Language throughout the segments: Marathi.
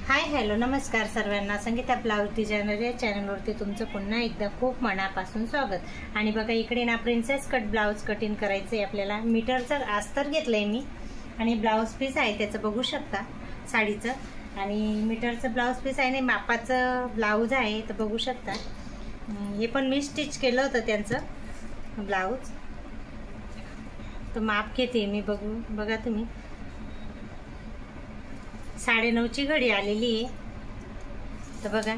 हाय हॅलो नमस्कार सर्वांना। संगीता ब्लाउज डिझायनर या चॅनलवरती तुमचं पुन्हा एकदा खूप मनापासून स्वागत। आणि बघा इकडे ना प्रिन्सेस कट ब्लाउज कटिंग करायचं आहे आपल्याला। मीटरचं अस्तर घेतलंय मी आणि ब्लाउज पीस आहे त्याचं बघू शकता साडीचं, आणि मीटरचं ब्लाउज पीस आहे आणि मापाचं ब्लाउज आहे तर बघू शकता। हे पण मी स्टिच केलं होतं त्यांचं ब्लाउज, तर माप घेते मी बघा तुम्ही। 9:30ची घडी आलेली आहे। तर बघा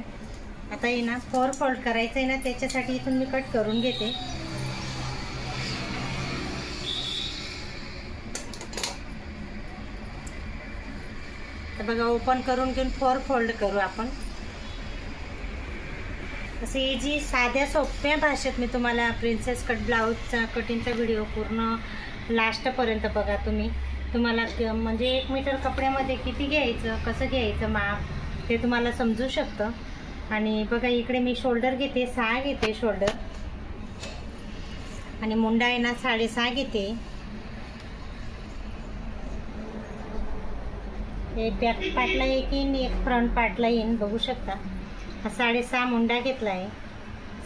आता हे ना 4 फोल्ड करायचं आहे ना, त्याच्यासाठी इथून मी कट करून घेते। तर बघा ओपन करून घेऊन 4 फोल्ड करू आपण। असे जी साध्या सोप्या भाषेत मी तुम्हाला प्रिन्सेस कट ब्लाउजचा कटिंगचा व्हिडिओ पूर्ण लास्टपर्यंत बघा तुम्ही। तुम्हाला म्हणजे 1 मीटर कपड्यामध्ये किती घ्यायचं, कसं घ्यायचं माप ते तुम्हाला समजू शकतं। आणि बघा इकडे मी शोल्डर घेते 6 घेते शोल्डर, आणि मुंडा आहे ना 6.5 घेते। एक बॅक पार्टला एक येईन, एक फ्रंट पार्टला येईन बघू शकता। हा 6.5 मुंडा घेतला आहे,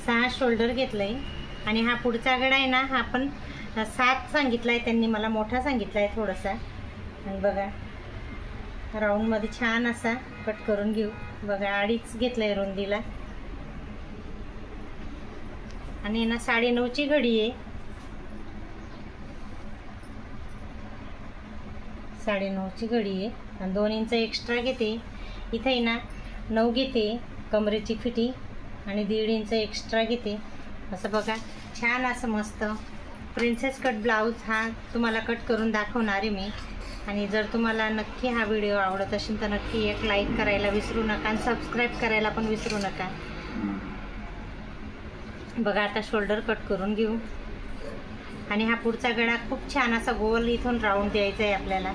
6 शोल्डर घेतलंय, आणि हा पुढचा गळा आहे ना हा पण 7 सांगितलाय त्यांनी, मला मोठा सांगितलाय थोडासा। आणि बघा राऊंड मध्ये छान असा कट करून घेऊ। बघा 2.5 घेतलाय रुंदीला, आणि ना 9:30ची घडी आहे। 9:30ची घडी आहे, आणि 2 इंच एक्स्ट्रा घेते इथे ना। 9 घेते कमरेची फिटी, आणि 1.5 इंच एक्स्ट्रा घेते। असं बघा छान असं मस्त प्रिन्सेस कट ब्लाउज हा तुम्हाला कट करून दाखवणार आहे मी। आणि जर तुम्हाला नक्की हा व्हिडिओ आवडत असेल तर नक्की एक लाईक करायला विसरू नका, आणि सबस्क्राईब करायला पण विसरू नका। बघा आता शोल्डर कट करून घेऊ, आणि हा पुढचा गळा खूप छान असा गोल इथून राऊंड द्यायचा आहे आपल्याला।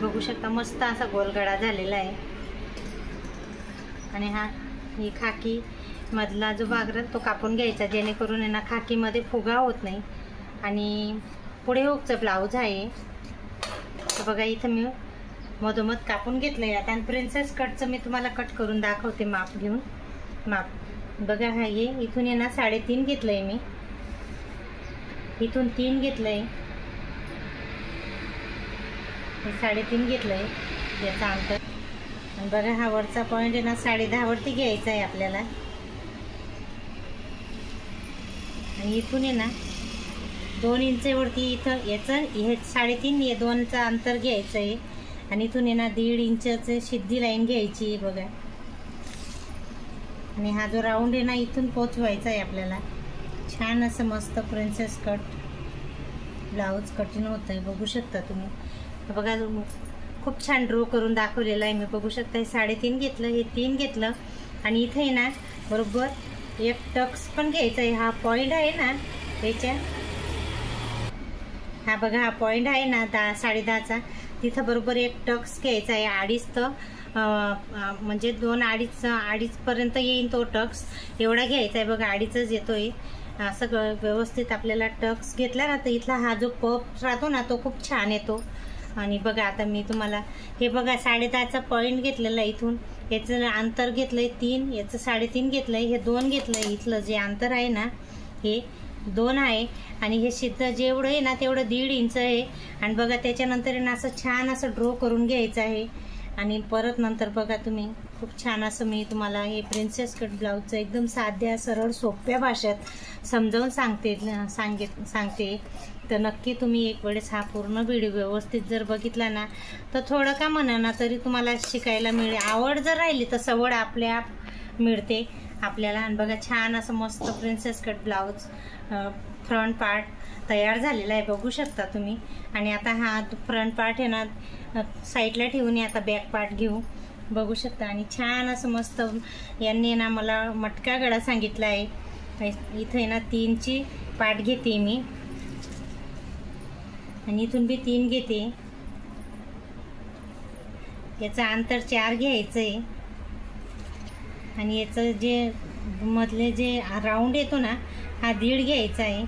बघू शकता मस्त असा गोल गळा झालेला आहे। आणि ही खाकी मधला जो भाग तो कापून घ्यायचा, जेणेकरून यांना खाकीमध्ये फुगा होत नाही। आणि पुढे हुकचं ब्लाउज आहे, तर बघा इथं मी मधोमध कापून घेतलंय आता। आणि प्रिन्सेस कटचं मी तुम्हाला कट करून दाखवते माप घेऊन। माप बघा हा हे इथून आहे ना 3.5 घेतलंय मी, इथून 3 घेतलंय, हे 3.5 घेतलंय याचा अंतर। आणि बघा हा वरचा पॉईंट आहे ना 10.5 वरती घ्यायचा आहे आपल्याला, आणि इथून आहे ना 2 इंच वरती इथं याचं हे 3.5 हे 2चा अंतर घ्यायचं आहे, आणि इथून आहे ना 1.5 इंचचं सिद्धी लाईन घ्यायची आहे बघा। आणि हा जो राऊंड आहे ना इथून पोचवायचा आहे आपल्याला। छान असं मस्त प्रिन्सेस कट ब्लाउज कटिंग होत आहे बघू शकता तुम्ही। बघा खूप छान ड्रॉ करून दाखवलेला आहे मी, बघू शकता। हे 3.5 घेतलं, हे 3 घेतलं, आणि इथे ना बरोबर एक टक्स पण घ्यायचा आहे। हा पॉईंट आहे ना याच्या, हा बघा हा पॉईंट आहे ना 10.5चा, तिथं बरोबर एक टक्स घ्यायचा आहे। 2.5 तर म्हणजे 2-2.5 पर्यंत येईन तो टक्स, एवढा घ्यायचा आहे बघा। 2.5च येतोय असं व्यवस्थित आपल्याला टक्स घेतला ना तर इथला हा जो पफ राहतो ना तो खूप छान येतो। आणि बघा आता मी तुम्हाला हे बघा 10.5चा पॉईंट घेतलेला आहे, इथून याचं अंतर घेतलंय 3, याचं 3.5 घेतलंय, हे 2 घेतलंय। इथलं जे अंतर आहे ना हे 2 आहे, आणि हे सिद्ध जेवढं आहे ना तेवढं 1.5 इंच आहे। आणि बघा त्याच्यानंतर ना असं छान असं ड्रॉ करून घ्यायचं आहे। आणि परत नंतर बघा तुम्ही खूप छान असं मी तुम्हाला हे प्रिन्सेस कट ब्लाउजचं एकदम साध्या सरळ सोप्या भाषेत समजावून सांगते। तर नक्की तुम्ही एक वेळेस हा पूर्ण व्हिडिओ व्यवस्थित जर बघितला ना तर थोडं का म्हणा ना तरी तुम्हाला शिकायला मिळेल। आवड जर राहिली तर सवड आपल्याआप मिळते आपल्याला। आणि बघा छान असं मस्त princess cut blouse front part तयार झालेला आहे बघू शकता तुम्ही। आणि आता हा फ्रंट पार्ट आहे ना साईडला ठेवून आता बॅक पार्ट घेऊ बघू शकता। आणि छान असं मस्त यांनी ना मला मटका गळा सांगितला आहे। इथे ना 3ची पार्ट घेते मी, आणि इथून बी 3 घेते। याचं अंतर 4 घ्यायचं आहे, आणि याचं जे मधले जे राऊंड येतो ना हा 1.5 घ्यायचा आहे।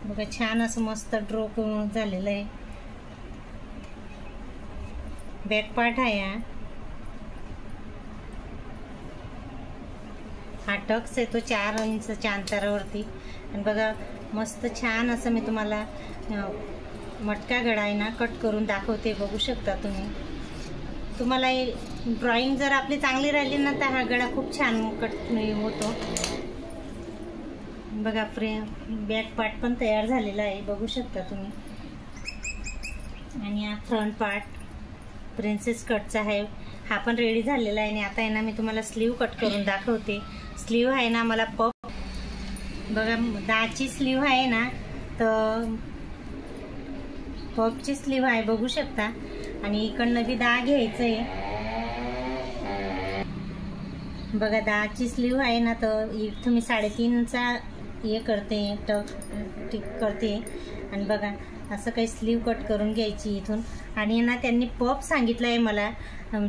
बघा छान असं मस्त ड्रॉ करून झालेलं आहे। बॅक पार्ट आहे हा टक्स येतो 4 इंचच्या अंतरावरती. आणि बघा मस्त छान असं मी तुम्हाला मटका गळा आहे ना कट करून दाखवते, बघू शकता तुम्ही. तुम्हाला ड्रॉइंग जर आपली चांगली राहिली ना तर हा गळा खूप छान कट होतो. बघा बॅक पार्ट पण तयार झालेला आहे, बघू शकता तुम्ही. आणि हा फ्रंट पार्ट प्रिन्सेस कटचा आहे, हा पण रेडी झालेला आहे. आणि आता आहे ना मी तुम्हाला स्लीव कट करून दाखवते. स्लीव आहे ना मला पप, बघा 10ची स्लीव आहे ना, तर पपची स्लीव आहे, बघू शकता. आणि इकडनं बी 10 घ्यायचं आहे. बघा 10ची स्लीव आहे ना, तर इथं मी 3.5चा हे करते, टिक करते. आणि बघा असं काही स्लीव कट करून घ्यायची इथून. आणि ना त्यांनी पप सांगितलं आहे मला,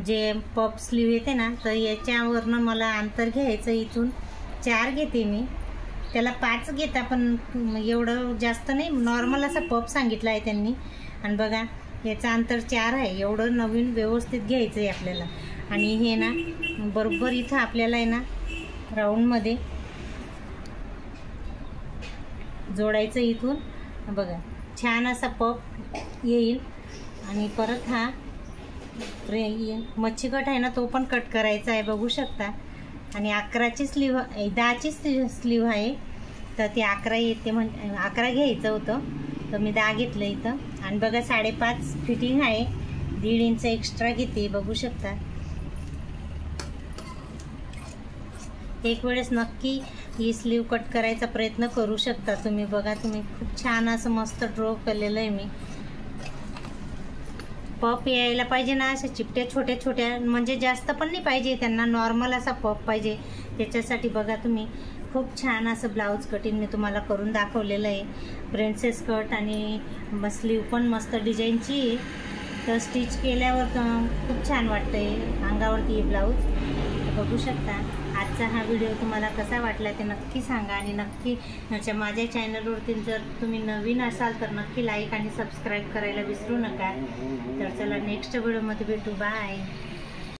जे पप स्लीव येते ना, तर याच्यावरनं मला अंतर घ्यायचं. इथून 4 घेते मी, त्याला 5 घेता, पण एवढं जास्त नाही, नॉर्मल असा पप सांगितला आहे त्यांनी. आणि बघा याचं अंतर 4 आहे, एवढं नवीन व्यवस्थित घ्यायचं आहे आपल्याला. आणि हे ना बरोबर इथं आपल्याला आहे ना राऊंडमध्ये जोडायचं इथून. बघा छान असा पप येईल. आणि परत हा मच्छी कट आहे ना, तो पण कट करायचा आहे, बघू शकता. आणि 11ची स्लीव 10ची स्लीव आहे, तर ती 11 येते, 11 घ्यायचं होतं, तर मी 10 घेतलं इथं. आणि बघा 5.5 फिटिंग आहे, 1.5 इंच एक्स्ट्रा घेते, बघू शकता. एक वेळेस नक्की ही स्लीव कट करायचा प्रयत्न करू शकता तुम्ही. बघा तुम्ही खूप छान असं मस्त ड्रॉ केलेलं आहे मी. पप यायला पाहिजे ना, अशा चिपट्या छोट्या छोट्या, म्हणजे जास्त पण नाही पाहिजे त्यांना, नॉर्मल असा पप पाहिजे. त्याच्यासाठी बघा तुम्ही खूप छान असं ब्लाऊज कटिंग मी तुम्हाला करून दाखवलेलं आहे. प्रिन्सेस कट आणि स्लीव पण मस्त डिझाईनची, तर स्टिच केल्यावर खूप छान वाटतंय अंगावरती ब्लाऊज, बघू शकता. आजचा हा व्हिडिओ तुम्हाला कसा वाटला ते नक्की सांगा. आणि नक्की माझ्या चॅनलवरती जर तुम्ही नवीन असाल तर नक्की लाईक आणि सबस्क्राईब करायला विसरू नका. तर चला नेक्स्ट व्हिडिओमध्ये भेटू, बाय.